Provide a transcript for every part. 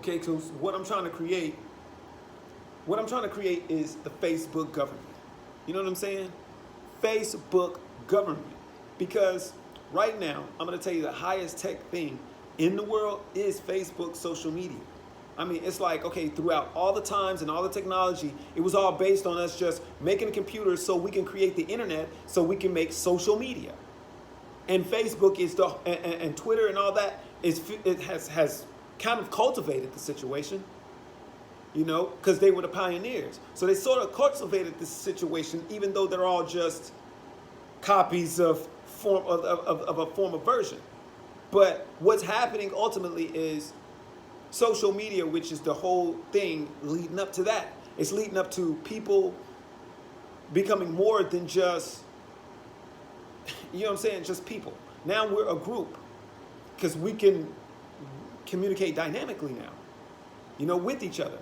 Okay, so what I'm trying to create is the Facebook government. You know what I'm saying? Facebook government. Because right now, I'm going to tell you the highest tech thing in the world is Facebook social media. I mean, it's like, okay, throughout all the times and all the technology, it was all based on us just making a computer so we can create the internet so we can make social media. And Facebook is and Twitter and all that has kind of cultivated the situation, you know, because they were the pioneers. So they sort of cultivated this situation, even though they're all just copies of a former version. But what's happening ultimately is social media, which is the whole thing leading up to that. It's leading up to people becoming more than just, you know what I'm saying, just people. Now we're a group because we can communicate dynamically now, you know, with each other.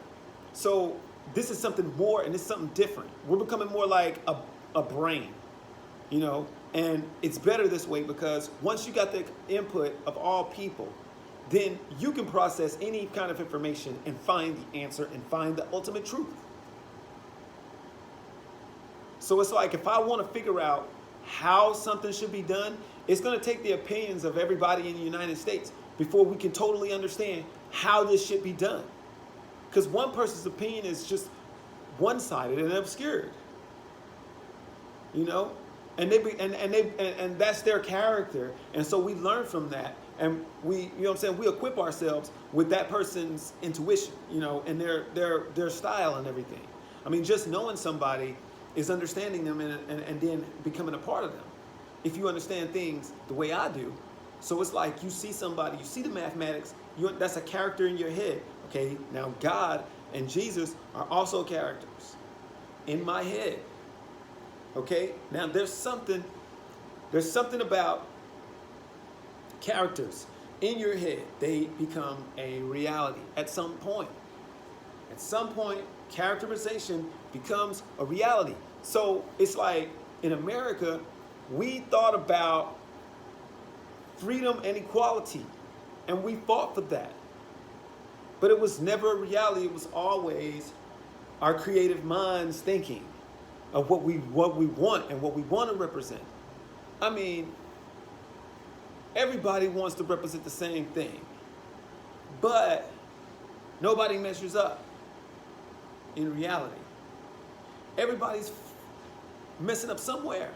So this is something more, and it's something different. We're becoming more like a brain, you know, and it's better this way because once you got the input of all people, then you can process any kind of information and find the answer and find the ultimate truth. So it's like if I want to figure out how something should be done, it's going to take the opinions of everybody in the United States before we can totally understand how this should be done. Because one person's opinion is just one-sided and obscured, you know, and that's their character, and so we learn from that, and we, you know what I'm saying, we equip ourselves with that person's intuition, you know, and their style and everything. I mean, just knowing somebody is understanding them and then becoming a part of them. If you understand things the way I do, so it's like you see somebody, you see the mathematics, that's a character in your head. Okay, now God and Jesus are also characters in my head. Okay, now there's something about characters in your head. They become a reality at some point. At some point, characterization becomes a reality. So it's like in America, we thought about freedom and equality, and we fought for that. But it was never a reality. It was always our creative minds thinking of what we want and what we want to represent. I mean, everybody wants to represent the same thing, but nobody measures up in reality. Everybody's messing up somewhere.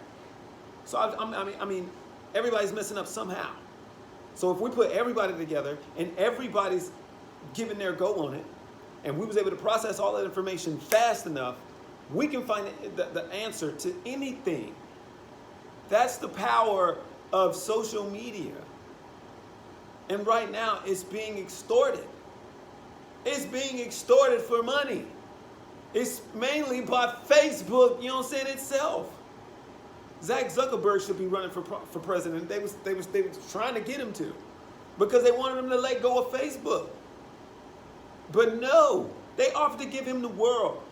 So I mean, everybody's messing up somehow. So if we put everybody together and everybody's giving their go on it, and we was able to process all that information fast enough, we can find the answer to anything. That's the power of social media. And right now, it's being extorted. It's being extorted for money. It's mainly by Facebook, you know what I'm saying, itself. Zach Zuckerberg should be running for president. They was trying to get him to, because they wanted him to let go of Facebook. But no, they offered to give him the world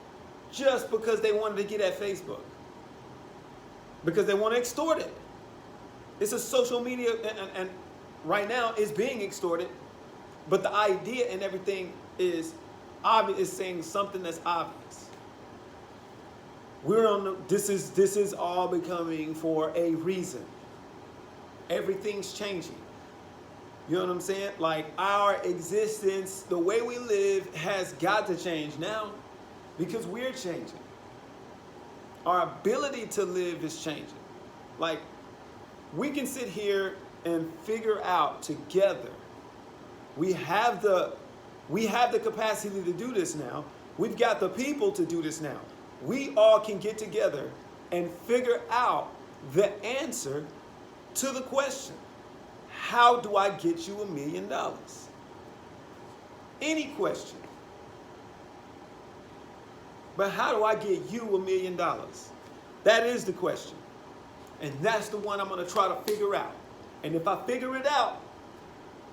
just because they wanted to get at Facebook. Because they want to extort it. It's a social media, and right now it's being extorted. But the idea and everything is obvious, is saying something that's obvious. We're on the, this is all becoming for a reason. Everything's changing. You know what I'm saying? Like our existence, the way we live has got to change now because we're changing. Our ability to live is changing. Like we can sit here and figure out together. We have the capacity to do this now. We've got the people to do this now. We all can get together and figure out the answer to the question. How do I get you $1 million? Any question. But how do I get you $1 million? That is the question. And that's the one I'm going to try to figure out. And if I figure it out,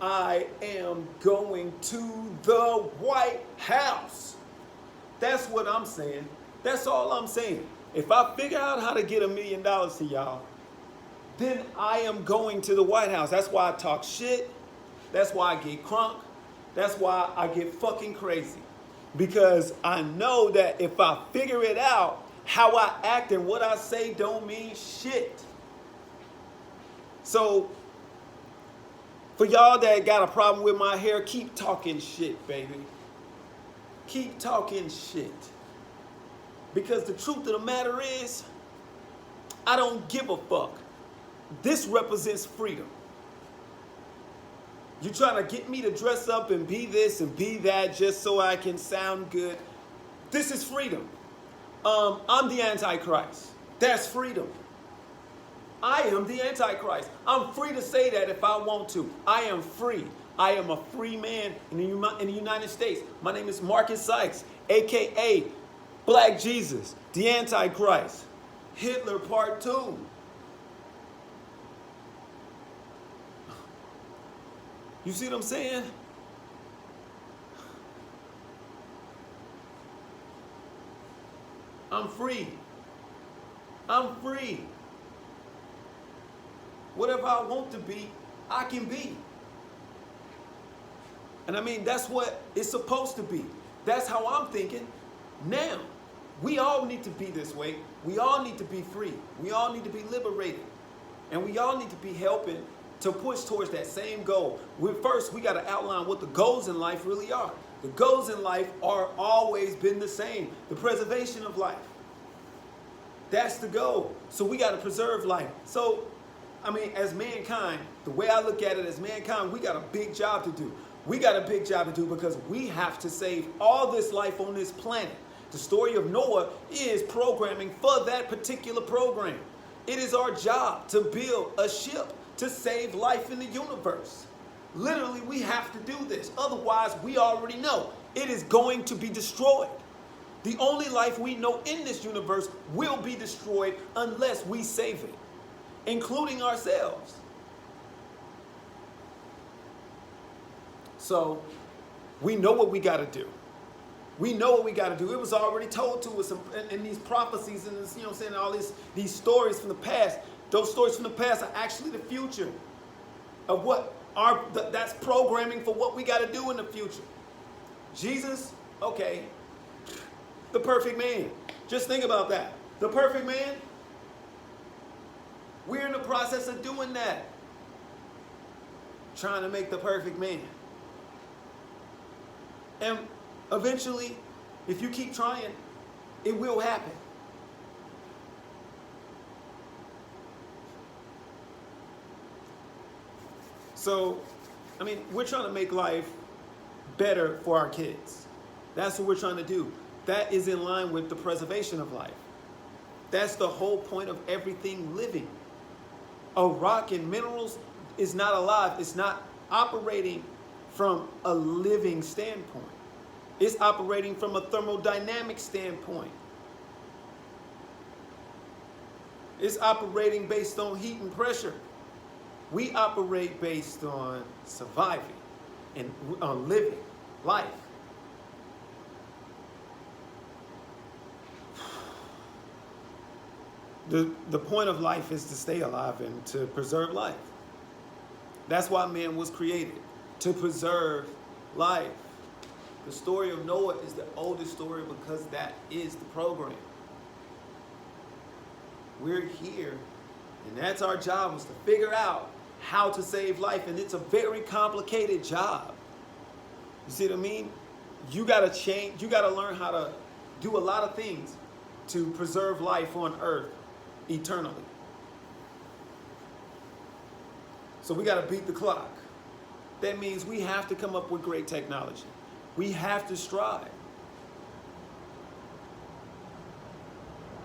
I am going to the White House. That's what I'm saying. That's all I'm saying. If I figure out how to get $1 million to y'all, then I am going to the White House. That's why I talk shit. That's why I get crunk. That's why I get fucking crazy. Because I know that if I figure it out, how I act and what I say don't mean shit. So, for y'all that got a problem with my hair, keep talking shit, baby. Keep talking shit. Because the truth of the matter is, I don't give a fuck. This represents freedom. You trying to get me to dress up and be this and be that just so I can sound good. This is freedom. I'm the Antichrist. That's freedom. I am the Antichrist. I'm free to say that if I want to. I am free. I am a free man in the United States. My name is Marcus Sykes, a.k.a. Black Jesus, the Antichrist. Hitler Part 2. You see what I'm saying? I'm free. I'm free. Whatever I want to be, I can be. And I mean, that's what it's supposed to be. That's how I'm thinking. Now, we all need to be this way. We all need to be free. We all need to be liberated. And we all need to be helping to push towards that same goal. First, we got to outline what the goals in life really are. The goals in life are always been the same. The preservation of life. That's the goal. So we got to preserve life. So, I mean, as mankind, the way I look at it as mankind, we got a big job to do. We got a big job to do because we have to save all this life on this planet. The story of Noah is programming for that particular program. It is our job to build a ship to save life in the universe. Literally, we have to do this. Otherwise, we already know it is going to be destroyed. The only life we know in this universe will be destroyed unless we save it, including ourselves. So, we know what we got to do. We know what we got to do. It was already told to us in these prophecies and this, you know what I'm saying, all these stories from the past. Those stories from the past are actually the future of what that's programming for what we got to do in the future. Jesus, okay, the perfect man. Just think about that. The perfect man. We're in the process of doing that. Trying to make the perfect man. And eventually, if you keep trying, it will happen. So, I mean, we're trying to make life better for our kids. That's what we're trying to do. That is in line with the preservation of life. That's the whole point of everything living. A rock and minerals is not alive. It's not operating from a living standpoint. It's operating from a thermodynamic standpoint. It's operating based on heat and pressure. We operate based on surviving and on living life. The point of life is to stay alive and to preserve life. That's why man was created, to preserve life. The story of Noah is the oldest story because that is the program. We're here, and that's our job, is to figure out how to save life, and it's a very complicated job. You see what I mean? You got to change, you got to learn how to do a lot of things to preserve life on earth eternally. So we got to beat the clock. That means we have to come up with great technology. We have to strive.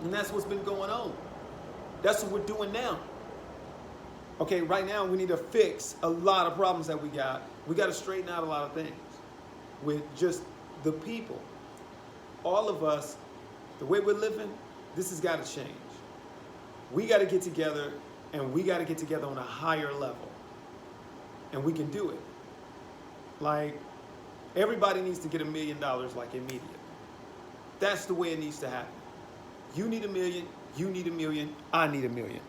And that's what's been going on. That's what we're doing now. Okay, right now we need to fix a lot of problems that we got. We got to straighten out a lot of things with just the people. All of us, the way we're living, this has got to change. We got to get together, and we got to get together on a higher level. And we can do it. Like, everybody needs to get $1 million like immediately. That's the way it needs to happen. You need $1 million, you need $1 million, I need $1 million.